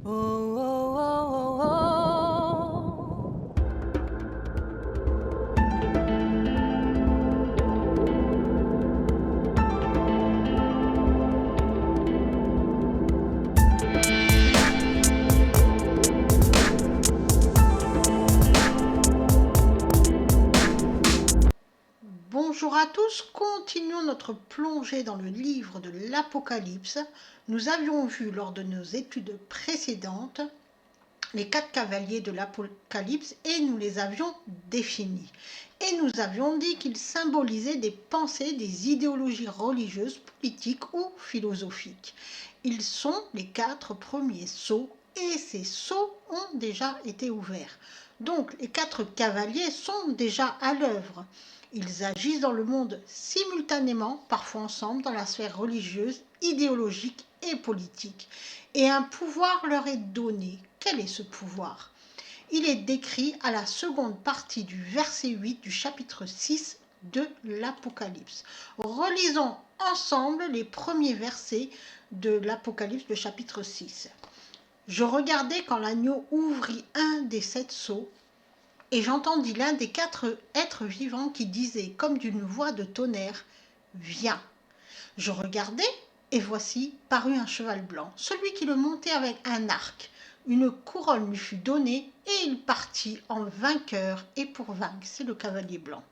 Oh, oh, oh, oh, oh. Bonjour à tous, continuons notre plongée dans le livre de l'Apocalypse. Nous avions vu lors de nos études précédentes les 4 cavaliers de l'Apocalypse et nous les avions définis. Et nous avions dit qu'ils symbolisaient des pensées, des idéologies religieuses, politiques ou philosophiques. Ils sont les 4 premiers sceaux et ces sceaux ont déjà été ouverts. Donc les 4 cavaliers sont déjà à l'œuvre. Ils agissent dans le monde simultanément, parfois ensemble, dans la sphère religieuse, idéologique et politique. Et un pouvoir leur est donné. Quel est ce pouvoir? Il est décrit à la seconde partie du verset 8 du chapitre 6 de l'Apocalypse. Relisons ensemble les premiers versets de l'Apocalypse, le chapitre 6. Je regardais quand l'agneau ouvrit un des 7 sceaux, et j'entendis l'un des 4 êtres vivants qui disait comme d'une voix de tonnerre, « Viens !» Je regardai, et voici parut un cheval blanc, celui qui le montait avec un arc. Une couronne lui fut donnée, et il partit en vainqueur et pour vaincre. C'est le cavalier blanc.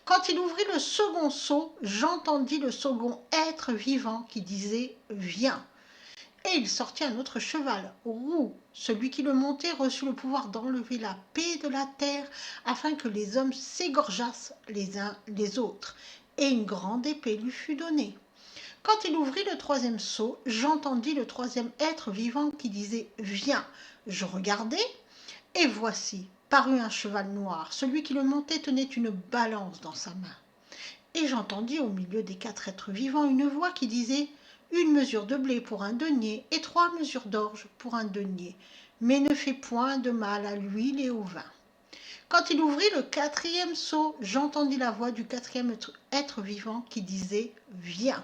Quand il ouvrit le second sceau, j'entendis le second être vivant qui disait « Viens !» Et il sortit un autre cheval, roux. Celui qui le montait reçut le pouvoir d'enlever la paix de la terre, afin que les hommes s'égorgeassent les uns les autres. Et une grande épée lui fut donnée. Quand il ouvrit le troisième sceau, j'entendis le troisième être vivant qui disait « Viens !» Je regardai, et voici, parut un cheval noir. Celui qui le montait tenait une balance dans sa main. Et j'entendis au milieu des 4 êtres vivants une voix qui disait « Une mesure de blé pour un denier et 3 mesures d'orge pour un denier, mais ne fais point de mal à l'huile et au vin. » Quand il ouvrit le 4e sceau, j'entendis la voix du 4e être vivant qui disait « Viens !»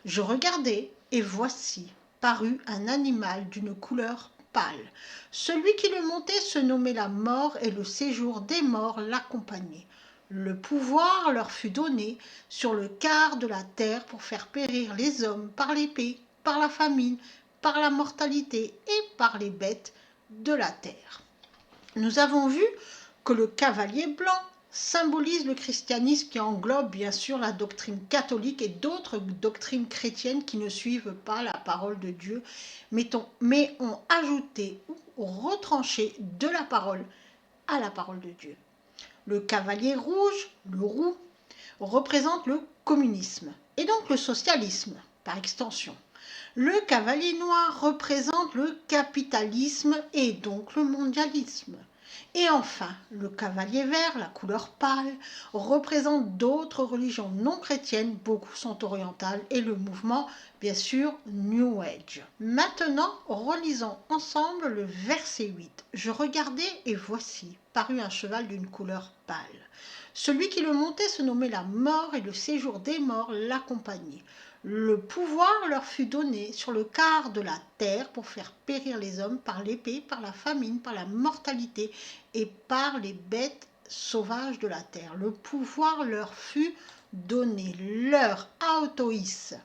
Je regardai, et voici, parut un animal d'une couleur pâle. Celui qui le montait se nommait la mort, et le séjour des morts l'accompagnait. Le pouvoir leur fut donné sur le quart de la terre pour faire périr les hommes par l'épée, par la famine, par la mortalité et par les bêtes de la terre. Nous avons vu que le cavalier blanc symbolise le christianisme qui englobe bien sûr la doctrine catholique et d'autres doctrines chrétiennes qui ne suivent pas la parole de Dieu, mais ont ajouté ou retranché de la parole à la parole de Dieu. Le cavalier rouge, le roux, représente le communisme et donc le socialisme par extension. Le cavalier noir représente le capitalisme et donc le mondialisme. Et enfin, le cavalier vert, la couleur pâle, représente d'autres religions non chrétiennes, beaucoup sont orientales, et le mouvement, bien sûr, New Age. Maintenant, relisons ensemble le verset 8. Je regardais et voici, parut un cheval d'une couleur pâle. Celui qui le montait se nommait la mort et le séjour des morts l'accompagnait. Le pouvoir leur fut donné sur le quart de la terre pour faire périr les hommes par l'épée, par la famine, par la mortalité et par les bêtes sauvages de la terre. Le pouvoir leur fut donné, leur autois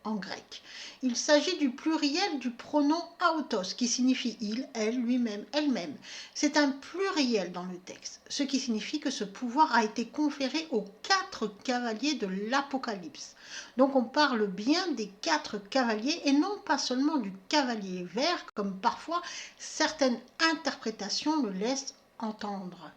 en grec. Il s'agit du pluriel du pronom autos qui signifie il, elle, lui-même, elle-même. C'est un pluriel dans le texte, ce qui signifie que ce pouvoir a été conféré aux 4 cavaliers de l'Apocalypse. Donc on parle bien des 4 cavaliers et non pas seulement du cavalier vert comme parfois certaines interprétations le laissent entendre.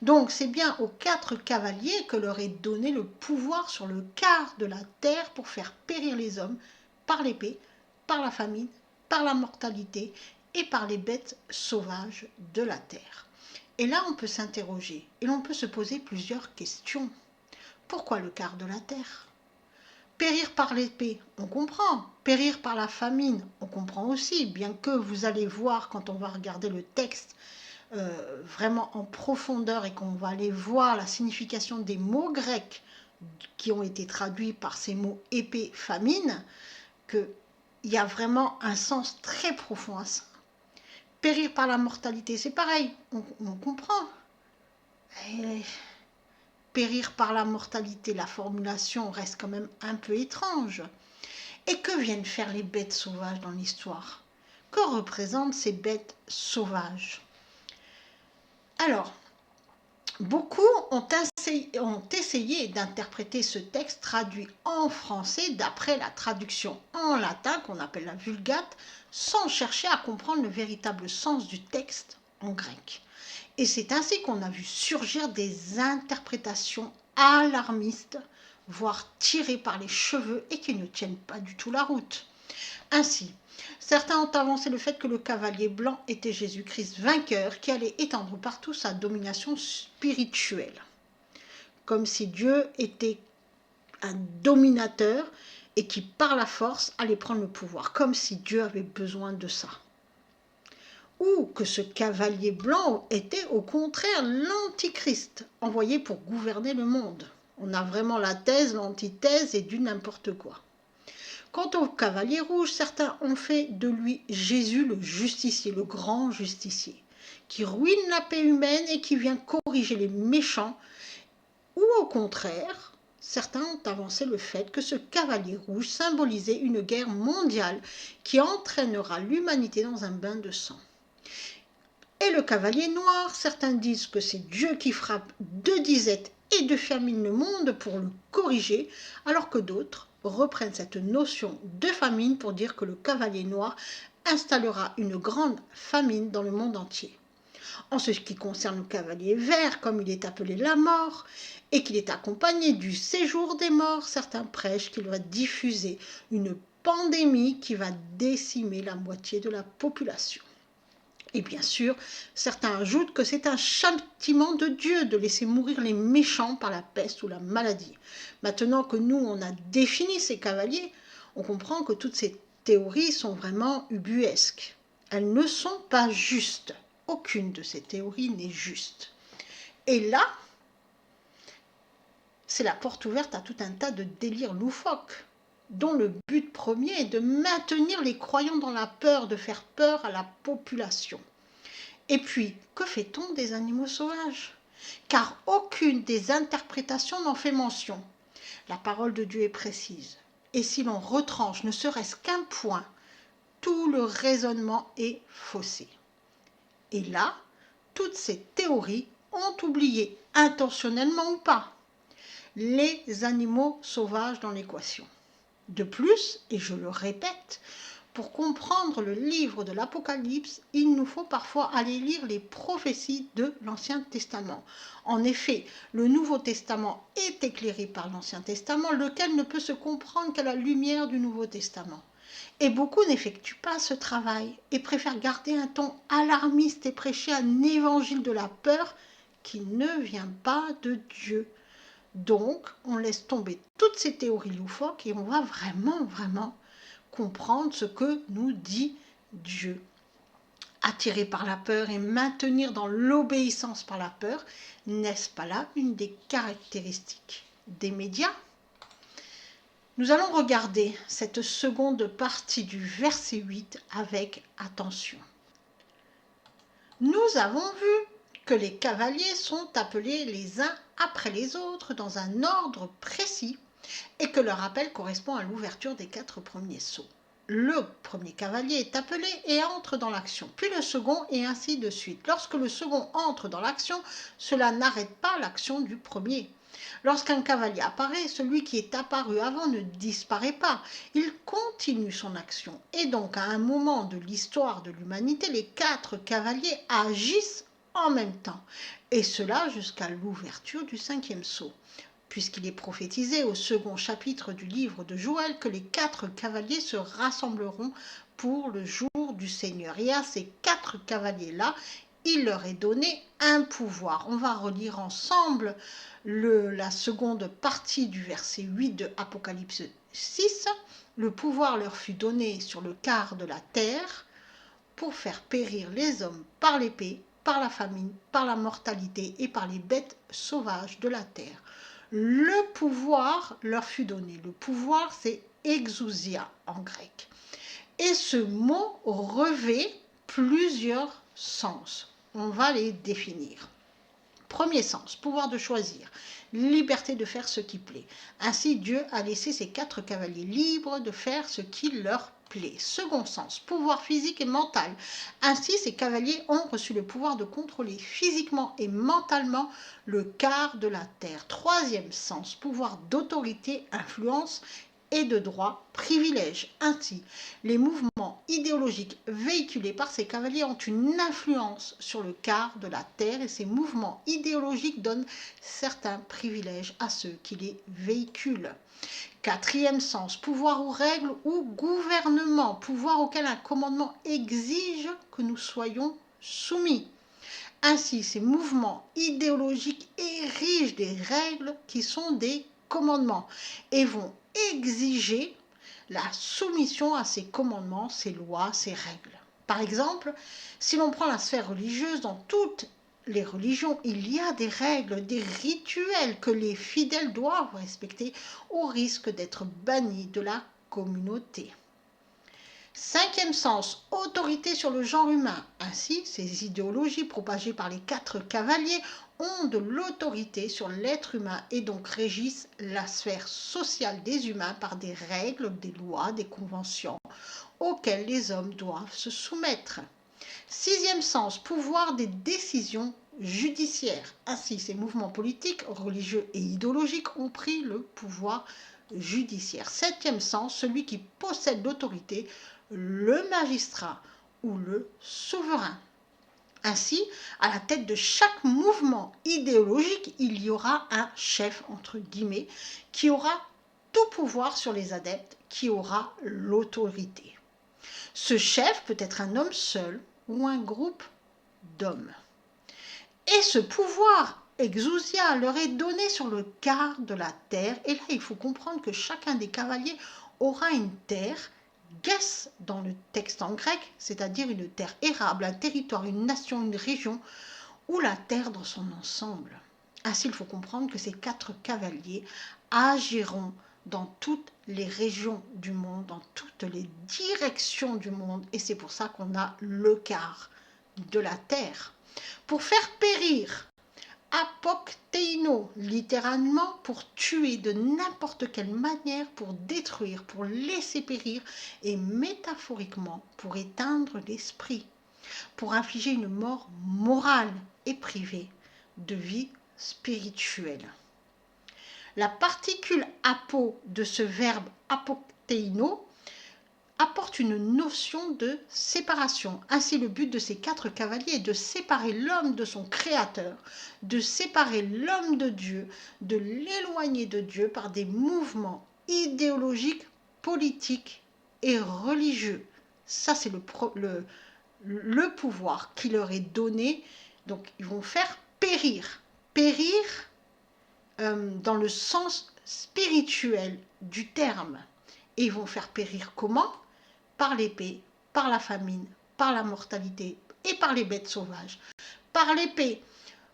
Donc c'est bien aux 4 cavaliers que leur est donné le pouvoir sur le quart de la terre pour faire périr les hommes par l'épée, par la famine, par la mortalité et par les bêtes sauvages de la terre. Et là on peut s'interroger et l'on peut se poser plusieurs questions. Pourquoi le quart de la terre? Périr par l'épée, on comprend. Périr par la famine, on comprend aussi, bien que vous allez voir quand on va regarder le texte vraiment en profondeur et qu'on va aller voir la signification des mots grecs qui ont été traduits par ces mots épée, famine, qu'il y a vraiment un sens très profond à ça. Périr par la mortalité, c'est pareil, on comprend. Et périr par la mortalité, la formulation reste quand même un peu étrange. Et que viennent faire les bêtes sauvages dans l'histoire? Que représentent ces bêtes sauvages? Alors, beaucoup ont essayé d'interpréter ce texte traduit en français d'après la traduction en latin qu'on appelle la Vulgate, sans chercher à comprendre le véritable sens du texte en grec. Et c'est ainsi qu'on a vu surgir des interprétations alarmistes, voire tirées par les cheveux et qui ne tiennent pas du tout la route. Ainsi, certains ont avancé le fait que le cavalier blanc était Jésus-Christ vainqueur qui allait étendre partout sa domination spirituelle, comme si Dieu était un dominateur et qui par la force allait prendre le pouvoir, comme si Dieu avait besoin de ça. Ou que ce cavalier blanc était au contraire l'antichrist, envoyé pour gouverner le monde. On a vraiment la thèse, l'antithèse et du n'importe quoi. Quant au cavalier rouge, certains ont fait de lui Jésus le justicier, le grand justicier, qui ruine la paix humaine et qui vient corriger les méchants. Ou au contraire, certains ont avancé le fait que ce cavalier rouge symbolisait une guerre mondiale qui entraînera l'humanité dans un bain de sang. Et le cavalier noir, certains disent que c'est Dieu qui frappe de disette et de famine le monde pour le corriger, alors que d'autres reprennent cette notion de famine pour dire que le cavalier noir installera une grande famine dans le monde entier. En ce qui concerne le cavalier vert, comme il est appelé la mort, et qu'il est accompagné du séjour des morts, certains prêchent qu'il va diffuser une pandémie qui va décimer la moitié de la population. Et bien sûr, certains ajoutent que c'est un châtiment de Dieu de laisser mourir les méchants par la peste ou la maladie. Maintenant que nous, on a défini ces cavaliers, on comprend que toutes ces théories sont vraiment ubuesques. Elles ne sont pas justes. Aucune de ces théories n'est juste. Et là, c'est la porte ouverte à tout un tas de délires loufoques, dont le but premier est de maintenir les croyants dans la peur, de faire peur à la population. Et puis, que fait-on des animaux sauvages? Car aucune des interprétations n'en fait mention. La parole de Dieu est précise. Et si l'on retranche ne serait-ce qu'un point, tout le raisonnement est faussé. Et là, toutes ces théories ont oublié, intentionnellement ou pas, les animaux sauvages dans l'équation. De plus, et je le répète, pour comprendre le livre de l'Apocalypse, il nous faut parfois aller lire les prophéties de l'Ancien Testament. En effet, le Nouveau Testament est éclairé par l'Ancien Testament, lequel ne peut se comprendre qu'à la lumière du Nouveau Testament. Et beaucoup n'effectuent pas ce travail et préfèrent garder un ton alarmiste et prêcher un évangile de la peur qui ne vient pas de Dieu. Donc, on laisse tomber toutes ces théories loufoques et on va vraiment comprendre ce que nous dit Dieu. Attirer par la peur et maintenir dans l'obéissance par la peur, n'est-ce pas là une des caractéristiques des médias? Nous allons regarder cette seconde partie du verset 8 avec attention. Nous avons vu que les cavaliers sont appelés les uns après les autres dans un ordre précis et que leur appel correspond à l'ouverture des 4 premiers sceaux. Le premier cavalier est appelé et entre dans l'action, puis le second et ainsi de suite. Lorsque le second entre dans l'action, cela n'arrête pas l'action du premier. Lorsqu'un cavalier apparaît, celui qui est apparu avant ne disparaît pas, il continue son action. Et donc à un moment de l'histoire de l'humanité, les 4 cavaliers agissent en même temps, et cela jusqu'à l'ouverture du 5e sceau, puisqu'il est prophétisé au 2e chapitre du livre de Joël que les 4 cavaliers se rassembleront pour le jour du Seigneur. Et à ces 4 cavaliers-là, il leur est donné un pouvoir. On va relire ensemble la seconde partie du verset 8 de Apocalypse 6. Le pouvoir leur fut donné sur le quart de la terre pour faire périr les hommes par l'épée, par la famine, par la mortalité et par les bêtes sauvages de la terre. Le pouvoir leur fut donné. Le pouvoir, c'est exousia en grec. Et ce mot revêt plusieurs sens. On va les définir. Premier sens, pouvoir de choisir, liberté de faire ce qui plaît. Ainsi, Dieu a laissé ses 4 cavaliers libres de faire ce qui leur plaît. Second sens, pouvoir physique et mental. Ainsi, ces cavaliers ont reçu le pouvoir de contrôler physiquement et mentalement le quart de la terre. Troisième sens, pouvoir d'autorité, influence et de droit, privilège. Ainsi, les mouvements idéologiques véhiculés par ces cavaliers ont une influence sur le quart de la terre et ces mouvements idéologiques donnent certains privilèges à ceux qui les véhiculent. Quatrième sens, pouvoir ou règle ou gouvernement, pouvoir auquel un commandement exige que nous soyons soumis. Ainsi, ces mouvements idéologiques érigent des règles qui sont des commandements et vont exiger la soumission à ces commandements, ces lois, ces règles. Par exemple, si l'on prend la sphère religieuse, dans toutes les religions, il y a des règles, des rituels que les fidèles doivent respecter au risque d'être bannis de la communauté. Cinquième sens, autorité sur le genre humain. Ainsi, ces idéologies propagées par les 4 cavaliers ont de l'autorité sur l'être humain et donc régissent la sphère sociale des humains par des règles, des lois, des conventions auxquelles les hommes doivent se soumettre. Sixième sens, pouvoir des décisions judiciaires. Ainsi, ces mouvements politiques, religieux et idéologiques ont pris le pouvoir judiciaire. Septième sens, celui qui possède l'autorité, le magistrat ou le souverain. Ainsi, à la tête de chaque mouvement idéologique, il y aura un chef, entre guillemets, qui aura tout pouvoir sur les adeptes, qui aura l'autorité. Ce chef peut être un homme seul ou un groupe d'hommes. Et ce pouvoir exousia leur est donné sur le quart de la terre. Et là, il faut comprendre que chacun des cavaliers aura une terre, ges dans le texte en grec, c'est-à-dire une terre érable, un territoire, une nation, une région, ou la terre dans son ensemble. Ainsi, il faut comprendre que ces 4 cavaliers agiront dans toutes les régions du monde, dans toutes les directions du monde, et c'est pour ça qu'on a le quart de la terre. Pour faire périr, apokteino, littéralement pour tuer de n'importe quelle manière, pour détruire, pour laisser périr, et métaphoriquement pour éteindre l'esprit, pour infliger une mort morale et privée de vie spirituelle. La particule apo de ce verbe apokteino apporte une notion de séparation. Ainsi, le but de ces 4 cavaliers est de séparer l'homme de son créateur, de séparer l'homme de Dieu, de l'éloigner de Dieu par des mouvements idéologiques, politiques et religieux. Ça, c'est le pouvoir qui leur est donné. Donc, ils vont faire périr. Périr dans le sens spirituel du terme. Et ils vont faire périr comment ? Par l'épée, par la famine, par la mortalité et par les bêtes sauvages. Par l'épée,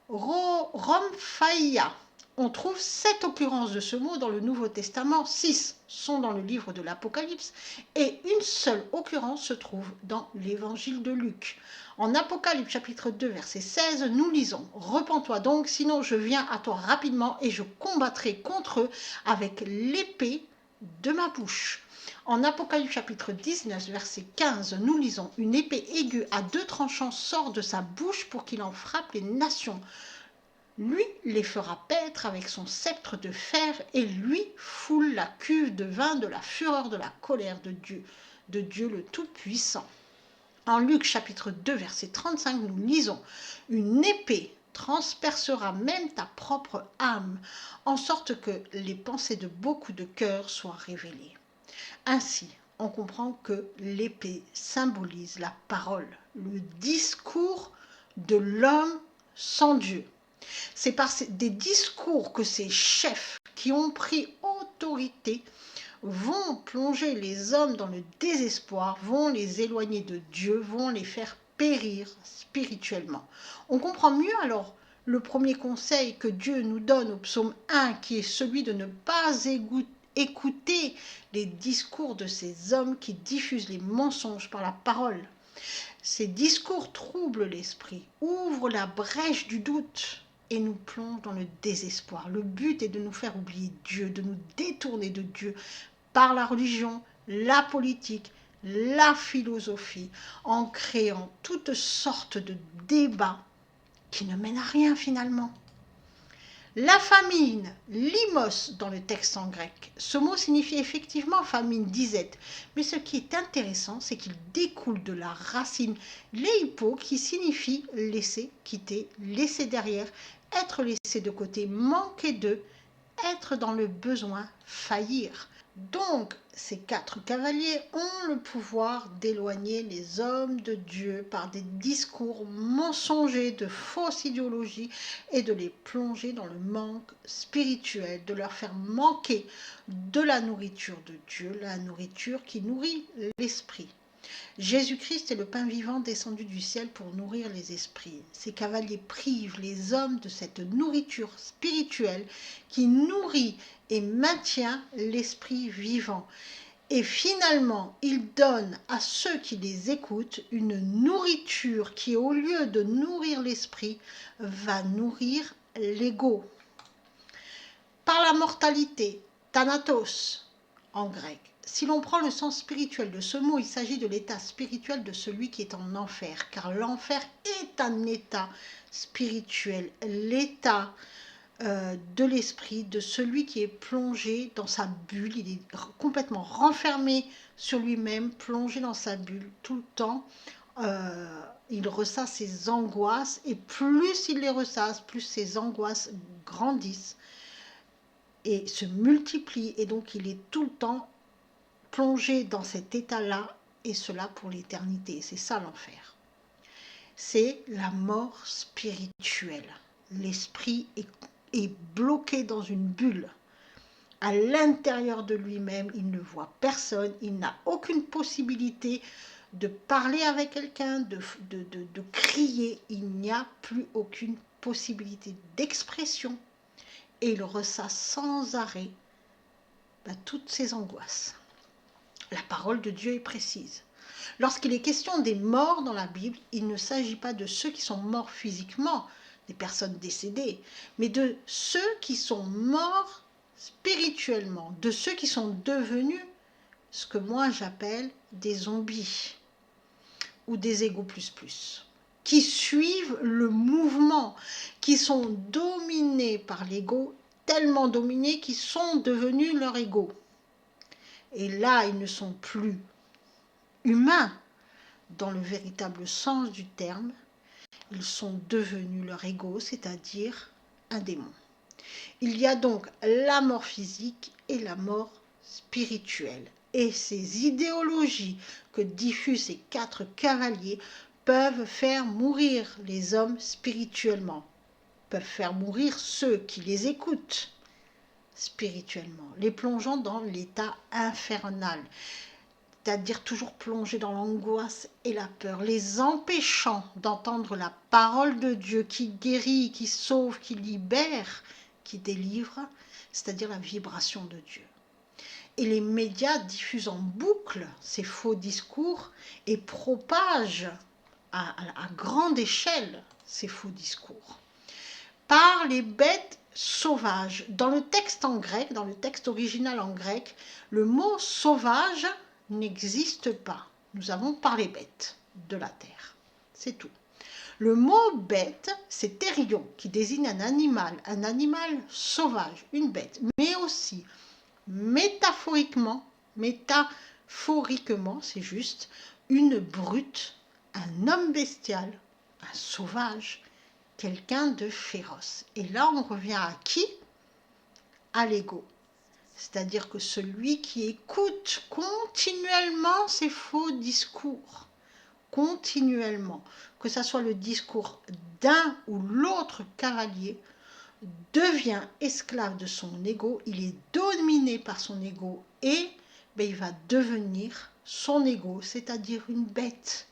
Romphaïa. On trouve 7 occurrences de ce mot dans le Nouveau Testament, 6 sont dans le livre de l'Apocalypse et une seule occurrence se trouve dans l'évangile de Luc. En Apocalypse chapitre 2 verset 16, nous lisons « Repens-toi donc, sinon je viens à toi rapidement et je combattrai contre eux avec l'épée de ma bouche. » En Apocalypse chapitre 19 verset 15, nous lisons « Une épée aiguë à 2 tranchants sort de sa bouche pour qu'il en frappe les nations. » Lui les fera paître avec son sceptre de fer et lui foule la cuve de vin de la fureur de la colère de Dieu le Tout-Puissant. En Luc chapitre 2 verset 35, nous lisons « Une épée transpercera même ta propre âme, en sorte que les pensées de beaucoup de cœurs soient révélées. » Ainsi, on comprend que l'épée symbolise la parole, le discours de l'homme sans Dieu. C'est par des discours que ces chefs qui ont pris autorité vont plonger les hommes dans le désespoir, vont les éloigner de Dieu, vont les faire périr spirituellement. On comprend mieux alors le premier conseil que Dieu nous donne au psaume 1, qui est celui de ne pas écouter les discours de ces hommes qui diffusent les mensonges par la parole. Ces discours troublent l'esprit, ouvrent la brèche du doute et nous plongent dans le désespoir. Le but est de nous faire oublier Dieu, de nous détourner de Dieu par la religion, la politique, la philosophie, en créant toutes sortes de débats qui ne mènent à rien finalement. La famine, limos dans le texte en grec. Ce mot signifie effectivement famine, disette. Mais ce qui est intéressant, c'est qu'il découle de la racine leipo qui signifie laisser, quitter, laisser derrière, être laissé de côté, manquer de, être dans le besoin, faillir. Donc, ces 4 cavaliers ont le pouvoir d'éloigner les hommes de Dieu par des discours mensongers de fausses idéologies et de les plonger dans le manque spirituel, de leur faire manquer de la nourriture de Dieu, la nourriture qui nourrit l'esprit. Jésus-Christ est le pain vivant descendu du ciel pour nourrir les esprits. Ces cavaliers privent les hommes de cette nourriture spirituelle qui nourrit et maintient l'esprit vivant. Et finalement, ils donnent à ceux qui les écoutent une nourriture qui, au lieu de nourrir l'esprit, va nourrir l'ego. Par la mortalité, thanatos en grec. Si l'on prend le sens spirituel de ce mot, il s'agit de l'état spirituel de celui qui est en enfer, car l'enfer est un état spirituel, l'état de l'esprit, de celui qui est plongé dans sa bulle, il est complètement renfermé sur lui-même, plongé dans sa bulle tout le temps. Il ressasse ses angoisses, et plus il les ressasse, plus ses angoisses grandissent et se multiplient, et donc il est tout le temps plongé dans cet état-là, et cela pour l'éternité. C'est ça l'enfer. C'est la mort spirituelle. L'esprit est bloqué dans une bulle. À l'intérieur de lui-même, il ne voit personne, il n'a aucune possibilité de parler avec quelqu'un, de crier. Il n'y a plus aucune possibilité d'expression. Et il ressasse sans arrêt toutes ses angoisses. La parole de Dieu est précise. Lorsqu'il est question des morts dans la Bible, il ne s'agit pas de ceux qui sont morts physiquement, des personnes décédées, mais de ceux qui sont morts spirituellement, de ceux qui sont devenus ce que moi j'appelle des zombies ou des égos plus, qui suivent le mouvement, qui sont dominés par l'ego, tellement dominés qu'ils sont devenus leur ego. Et là, ils ne sont plus humains dans le véritable sens du terme, ils sont devenus leur ego, c'est-à-dire un démon. Il y a donc la mort physique et la mort spirituelle. Et ces idéologies que diffusent ces 4 cavaliers peuvent faire mourir les hommes spirituellement, peuvent faire mourir ceux qui les écoutent spirituellement, les plongeant dans l'état infernal, c'est-à-dire toujours plongés dans l'angoisse et la peur, les empêchant d'entendre la parole de Dieu qui guérit, qui sauve, qui libère, qui délivre, c'est-à-dire la vibration de Dieu. Et les médias diffusent en boucle ces faux discours et propagent à grande échelle ces faux discours. Par les bêtes sauvages. Dans le texte en grec, dans le texte original en grec, le mot sauvage n'existe pas. Nous avons par les bêtes de la terre. C'est tout. Le mot bête, c'est thérion, qui désigne un animal sauvage, une bête, mais aussi métaphoriquement, c'est juste, une brute, un homme bestial, un sauvage, quelqu'un de féroce. Et là, on revient à qui? À l'ego. C'est-à-dire que celui qui écoute continuellement ces faux discours, continuellement, que ce soit le discours d'un ou l'autre cavalier, devient esclave de son ego, il est dominé par son ego et il va devenir son ego, c'est-à-dire une bête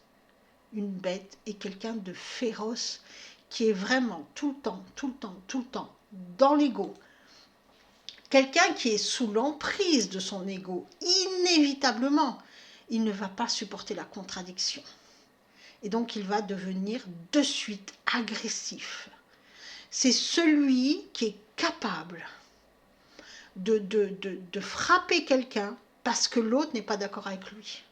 et quelqu'un de féroce qui est vraiment tout le temps dans l'ego. Quelqu'un qui est sous l'emprise de son ego, inévitablement, il ne va pas supporter la contradiction. et donc il va devenir de suite agressif. C'est celui qui est capable de frapper quelqu'un parce que l'autre n'est pas d'accord avec lui.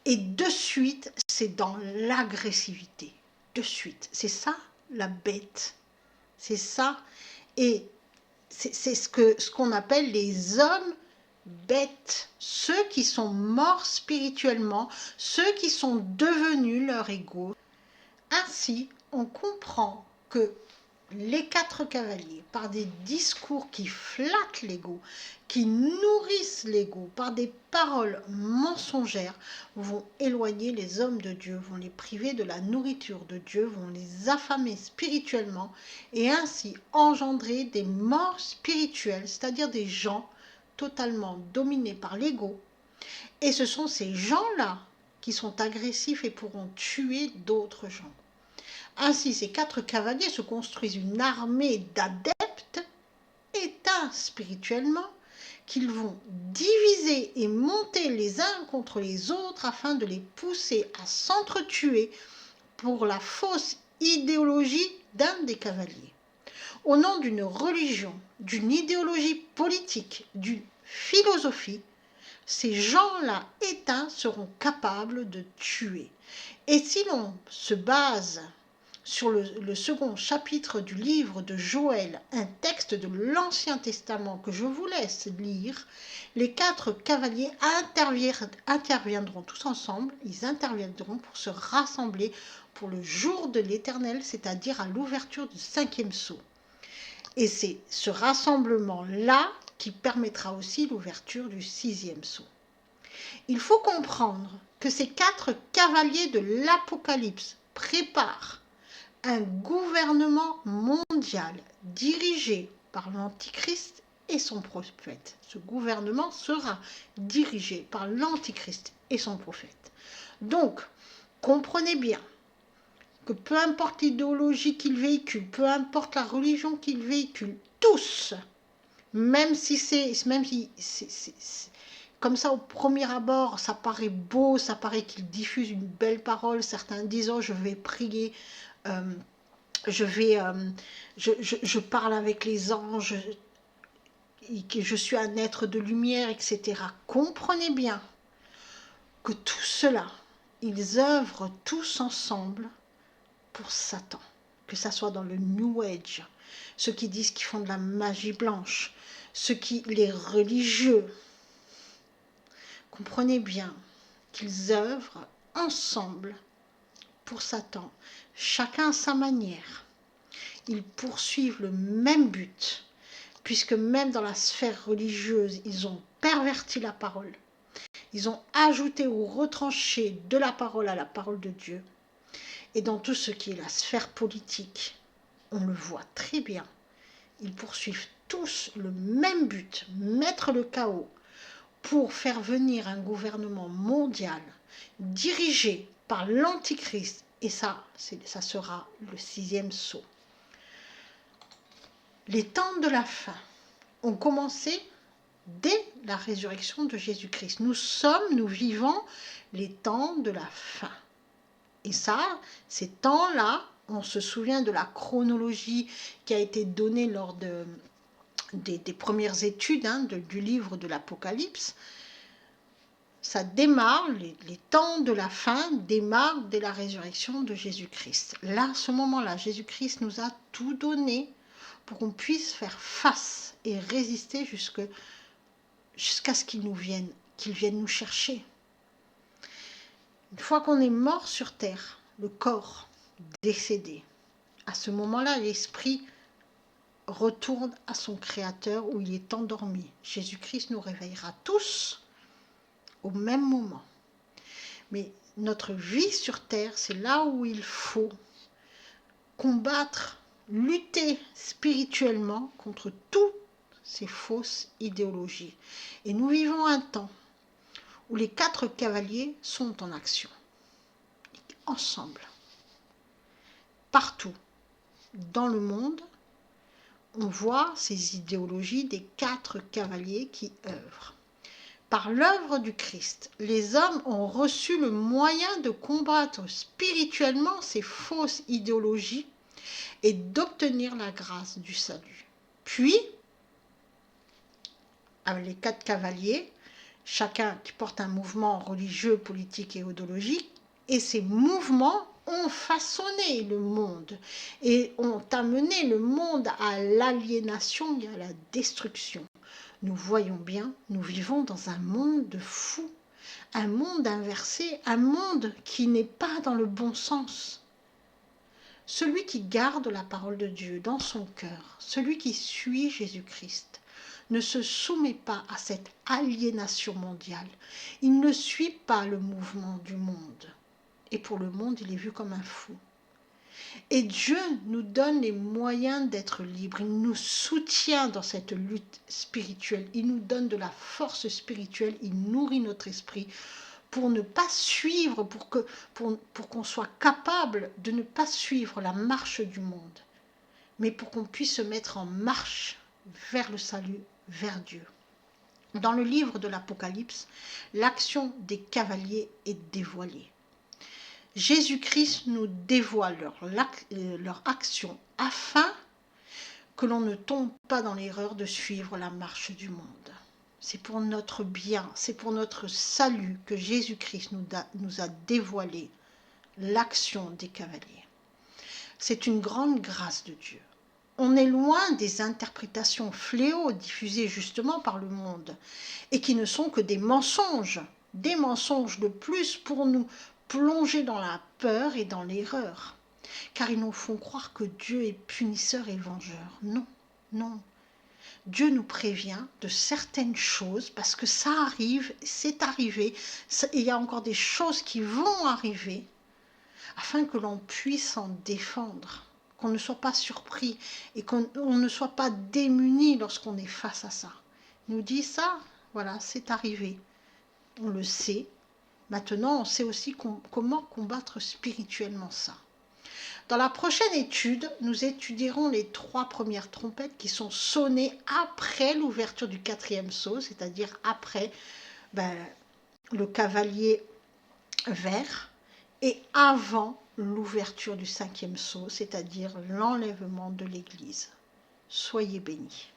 Et de suite, c'est dans l'agressivité. De suite. C'est ça la bête. C'est ça. Et c'est ce qu'on appelle les hommes bêtes. Ceux qui sont morts spirituellement, ceux qui sont devenus leur ego. Ainsi, on comprend que les 4 cavaliers, par des discours qui flattent l'ego, qui nourrissent l'ego, par des paroles mensongères, vont éloigner les hommes de Dieu, vont les priver de la nourriture de Dieu, vont les affamer spirituellement et ainsi engendrer des morts spirituelles, c'est-à-dire des gens totalement dominés par l'ego. Et ce sont ces gens-là qui sont agressifs et pourront tuer d'autres gens. Ainsi, ces 4 cavaliers se construisent une armée d'adeptes éteints spirituellement qu'ils vont diviser et monter les uns contre les autres afin de les pousser à s'entretuer pour la fausse idéologie d'un des cavaliers. Au nom d'une religion, d'une idéologie politique, d'une philosophie, ces gens-là éteints seront capables de tuer. Et si l'on se base sur le second chapitre du livre de Joël, un texte de l'Ancien Testament que je vous laisse lire, les 4 cavaliers interviendront tous ensemble, ils interviendront pour se rassembler pour le jour de l'Éternel, c'est-à-dire à l'ouverture du 5e sceau. Et c'est ce rassemblement-là qui permettra aussi l'ouverture du 6e sceau. Il faut comprendre que ces 4 cavaliers de l'Apocalypse préparent un gouvernement mondial dirigé par l'Antichrist et son prophète. Ce gouvernement sera dirigé par l'Antichrist et son prophète. Donc, comprenez bien que peu importe l'idéologie qu'il véhicule, peu importe la religion qu'il véhicule, tous, même si c'est comme ça au premier abord, ça paraît beau, ça paraît qu'il diffuse une belle parole, certains disent « oh, je vais prier », je parle avec les anges, je suis un être de lumière, etc. Comprenez bien que tout cela, ils œuvrent tous ensemble pour Satan. Que ça soit dans le New Age, ceux qui disent qu'ils font de la magie blanche, les religieux. Comprenez bien qu'ils œuvrent ensemble pour Satan, chacun à sa manière. Ils poursuivent le même but, puisque même dans la sphère religieuse, ils ont perverti la parole. Ils ont ajouté ou retranché de la parole à la parole de Dieu. Et dans tout ce qui est la sphère politique, on le voit très bien. Ils poursuivent tous le même but, mettre le chaos, pour faire venir un gouvernement mondial dirigé par l'Antichrist. Et ça sera le 6e sceau. Les temps de la fin ont commencé dès la résurrection de Jésus-Christ. Nous vivons les temps de la fin. Et ça, ces temps-là, on se souvient de la chronologie qui a été donnée lors des premières études du livre de l'Apocalypse. Ça démarre, les temps de la fin démarrent dès la résurrection de Jésus-Christ. Là, à ce moment-là, Jésus-Christ nous a tout donné pour qu'on puisse faire face et résister jusqu'à ce qu'il vienne nous chercher. Une fois qu'on est mort sur terre, le corps décédé, à ce moment-là, l'esprit retourne à son Créateur où il est endormi. Jésus-Christ nous réveillera tous au même moment. Mais notre vie sur terre, c'est là où il faut combattre, lutter spirituellement contre toutes ces fausses idéologies. Et nous vivons un temps où les 4 cavaliers sont en action, ensemble, partout, dans le monde. On voit ces idéologies des 4 cavaliers qui œuvrent. Par l'œuvre du Christ, les hommes ont reçu le moyen de combattre spirituellement ces fausses idéologies et d'obtenir la grâce du salut. Puis, avec les 4 cavaliers, chacun qui porte un mouvement religieux, politique et idéologique, et ces mouvements ont façonné le monde et ont amené le monde à l'aliénation et à la destruction. Nous voyons bien, nous vivons dans un monde fou, un monde inversé, un monde qui n'est pas dans le bon sens. Celui qui garde la parole de Dieu dans son cœur, celui qui suit Jésus-Christ, ne se soumet pas à cette aliénation mondiale. Il ne suit pas le mouvement du monde. Et pour le monde, il est vu comme un fou. Et Dieu nous donne les moyens d'être libres. Il nous soutient dans cette lutte spirituelle. Il nous donne de la force spirituelle. Il nourrit notre esprit pour ne pas suivre, pour qu'on soit capable de ne pas suivre la marche du monde, mais pour qu'on puisse se mettre en marche vers le salut, vers Dieu. Dans le livre de l'Apocalypse, l'action des cavaliers est dévoilée. Jésus-Christ nous dévoile leur action afin que l'on ne tombe pas dans l'erreur de suivre la marche du monde. C'est pour notre bien, c'est pour notre salut que Jésus-Christ nous a dévoilé l'action des cavaliers. C'est une grande grâce de Dieu. On est loin des interprétations fléaux diffusées justement par le monde et qui ne sont que des mensonges de plus pour nous plonger dans la peur et dans l'erreur, car ils nous font croire que Dieu est punisseur et vengeur. Non, non. Dieu nous prévient de certaines choses parce que ça arrive, c'est arrivé, il y a encore des choses qui vont arriver afin que l'on puisse s'en défendre, qu'on ne soit pas surpris et qu'on ne soit pas démuni lorsqu'on est face à ça. Il nous dit ça, voilà, c'est arrivé. On le sait. Maintenant, on sait aussi comment combattre spirituellement ça. Dans la prochaine étude, nous étudierons les 3 premières trompettes qui sont sonnées après l'ouverture du 4e sceau, c'est-à-dire après le cavalier vert et avant l'ouverture du 5e sceau, c'est-à-dire l'enlèvement de l'Église. Soyez bénis.